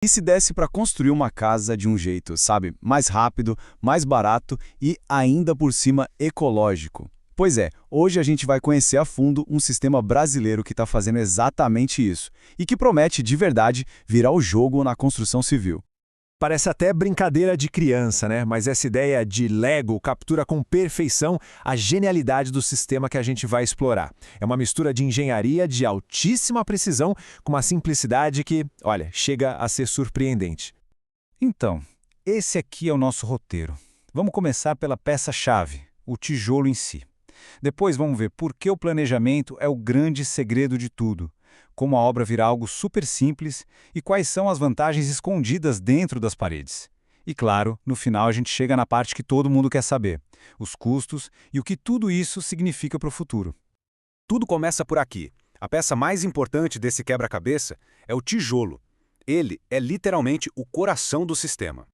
E se desse para construir uma casa de um jeito, sabe, mais rápido, mais barato e ainda por cima ecológico? Pois é, hoje a gente vai conhecer a fundo um sistema brasileiro que está fazendo exatamente isso e que promete de verdade virar o jogo na construção civil. Parece até brincadeira de criança, né? Mas essa ideia de Lego captura com perfeição a genialidade do sistema que a gente vai explorar. É uma mistura de engenharia de altíssima precisão com uma simplicidade que, olha, chega a ser surpreendente. Então, esse aqui é o nosso roteiro. Vamos começar pela peça-chave, o tijolo em si. Depois vamos ver por que o planejamento é o grande segredo de tudo, como a obra vira algo super simples e quais são as vantagens escondidas dentro das paredes. E claro, no final a gente chega na parte que todo mundo quer saber, os custos e o que tudo isso significa para o futuro. Tudo começa por aqui. A peça mais importante desse quebra-cabeça é o tijolo. Ele é literalmente o coração do sistema.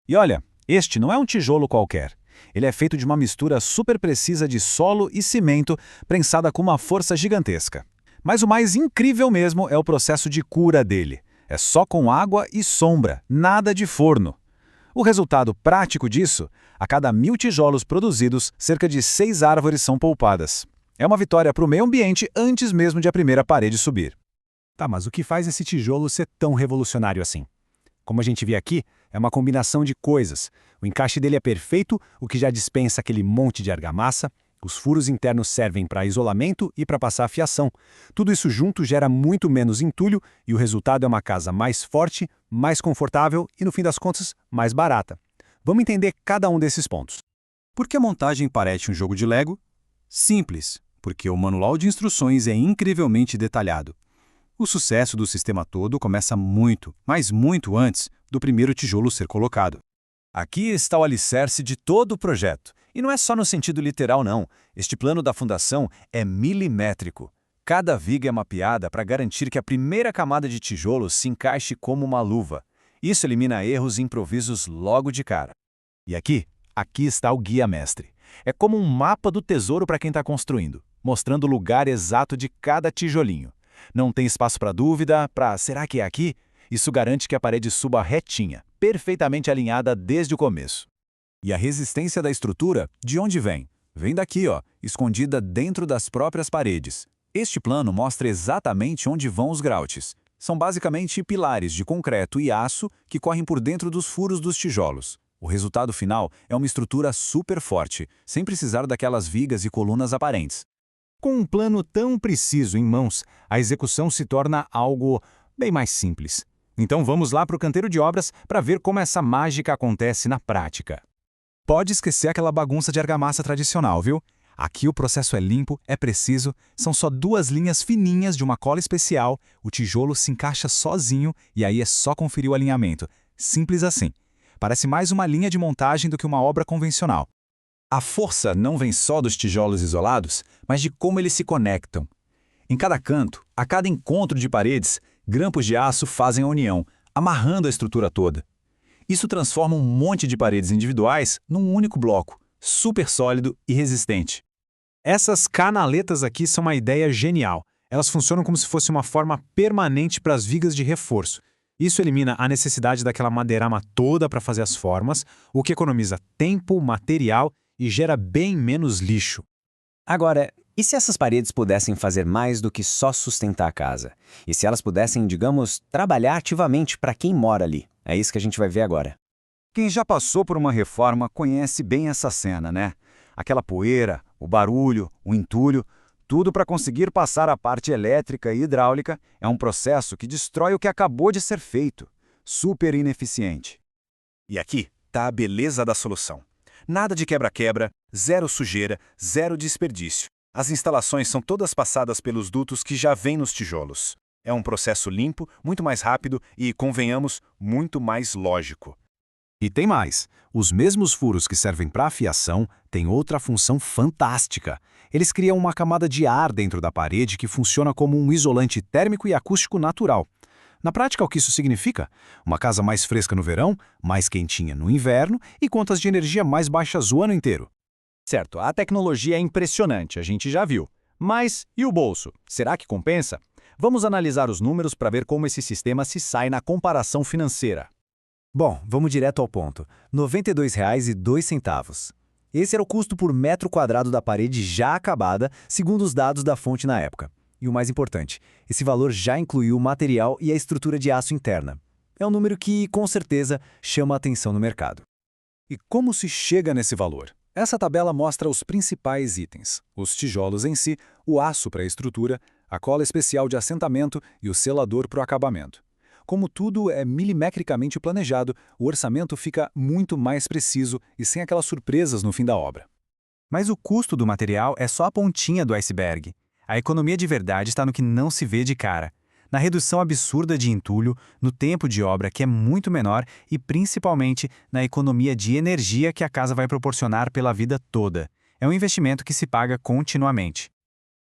E olha, este não é um tijolo qualquer. Ele é feito de uma mistura super precisa de solo e cimento prensada com uma força gigantesca. Mas o mais incrível mesmo é o processo de cura dele. É só com água e sombra, nada de forno. O resultado prático disso, a cada 1000 tijolos produzidos, cerca de 6 árvores são poupadas. É uma vitória para o meio ambiente antes mesmo de a primeira parede subir. Tá, mas o que faz esse tijolo ser tão revolucionário assim? Como a gente vê aqui, é uma combinação de coisas. O encaixe dele é perfeito, o que já dispensa aquele monte de argamassa. Os furos internos servem para isolamento e para passar a fiação. Tudo isso junto gera muito menos entulho e o resultado é uma casa mais forte, mais confortável e, no fim das contas, mais barata. Vamos entender cada um desses pontos. Por que a montagem parece um jogo de Lego? Simples, porque o manual de instruções é incrivelmente detalhado. O sucesso do sistema todo começa muito, mas muito antes do primeiro tijolo ser colocado. Aqui está o alicerce de todo o projeto. E não é só no sentido literal, não. Este plano da fundação é milimétrico. Cada viga é mapeada para garantir que a primeira camada de tijolos se encaixe como uma luva. Isso elimina erros e improvisos logo de cara. E aqui está o guia-mestre. É como um mapa do tesouro para quem está construindo, mostrando o lugar exato de cada tijolinho. Não tem espaço para dúvida, será que é aqui? Isso garante que a parede suba retinha, perfeitamente alinhada desde o começo. E a resistência da estrutura, de onde vem? Vem daqui, ó, escondida dentro das próprias paredes. Este plano mostra exatamente onde vão os groutes. São basicamente pilares de concreto e aço que correm por dentro dos furos dos tijolos. O resultado final é uma estrutura super forte, sem precisar daquelas vigas e colunas aparentes. Com um plano tão preciso em mãos, a execução se torna algo bem mais simples. Então vamos lá para o canteiro de obras para ver como essa mágica acontece na prática. Pode esquecer aquela bagunça de argamassa tradicional, viu? Aqui o processo é limpo, é preciso, são só 2 linhas fininhas de uma cola especial, o tijolo se encaixa sozinho e aí é só conferir o alinhamento. Simples assim. Parece mais uma linha de montagem do que uma obra convencional. A força não vem só dos tijolos isolados, mas de como eles se conectam. Em cada canto, a cada encontro de paredes, grampos de aço fazem a união, amarrando a estrutura toda. Isso transforma um monte de paredes individuais num único bloco, super sólido e resistente. Essas canaletas aqui são uma ideia genial. Elas funcionam como se fosse uma forma permanente para as vigas de reforço. Isso elimina a necessidade daquela madeirama toda para fazer as formas, o que economiza tempo, material e gera bem menos lixo. Agora, e se essas paredes pudessem fazer mais do que só sustentar a casa? E se elas pudessem, digamos, trabalhar ativamente para quem mora ali? É isso que a gente vai ver agora. Quem já passou por uma reforma conhece bem essa cena, né? Aquela poeira, o barulho, o entulho, tudo para conseguir passar a parte elétrica e hidráulica é um processo que destrói o que acabou de ser feito. Super ineficiente. E aqui está a beleza da solução. Nada de quebra-quebra, zero sujeira, zero desperdício. As instalações são todas passadas pelos dutos que já vêm nos tijolos. É um processo limpo, muito mais rápido e, convenhamos, muito mais lógico. E tem mais. Os mesmos furos que servem para a fiação têm outra função fantástica. Eles criam uma camada de ar dentro da parede que funciona como um isolante térmico e acústico natural. Na prática, o que isso significa? Uma casa mais fresca no verão, mais quentinha no inverno e contas de energia mais baixas o ano inteiro. Certo, a tecnologia é impressionante, a gente já viu. Mas e o bolso? Será que compensa? Vamos analisar os números para ver como esse sistema se sai na comparação financeira. Bom, vamos direto ao ponto. R$ 92,02. Esse era o custo por metro quadrado da parede já acabada, segundo os dados da fonte na época. E o mais importante, esse valor já incluiu o material e a estrutura de aço interna. É um número que, com certeza, chama a atenção no mercado. E como se chega nesse valor? Essa tabela mostra os principais itens: os tijolos em si, o aço para a estrutura, a cola especial de assentamento e o selador para o acabamento. Como tudo é milimetricamente planejado, o orçamento fica muito mais preciso e sem aquelas surpresas no fim da obra. Mas o custo do material é só a pontinha do iceberg. A economia de verdade está no que não se vê de cara. Na redução absurda de entulho, no tempo de obra que é muito menor e principalmente na economia de energia que a casa vai proporcionar pela vida toda. É um investimento que se paga continuamente.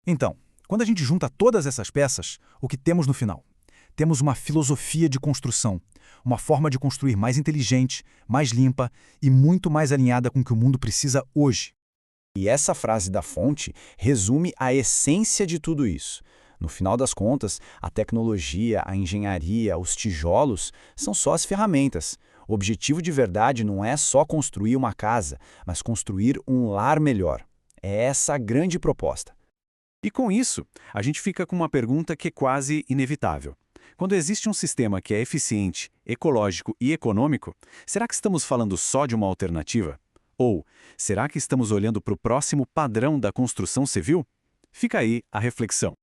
Então, quando a gente junta todas essas peças, o que temos no final? Temos uma filosofia de construção, uma forma de construir mais inteligente, mais limpa e muito mais alinhada com o que o mundo precisa hoje. E essa frase da fonte resume a essência de tudo isso. No final das contas, a tecnologia, a engenharia, os tijolos são só as ferramentas. O objetivo de verdade não é só construir uma casa, mas construir um lar melhor. É essa a grande proposta. E com isso, a gente fica com uma pergunta que é quase inevitável. Quando existe um sistema que é eficiente, ecológico e econômico, será que estamos falando só de uma alternativa? Ou será que estamos olhando para o próximo padrão da construção civil? Fica aí a reflexão.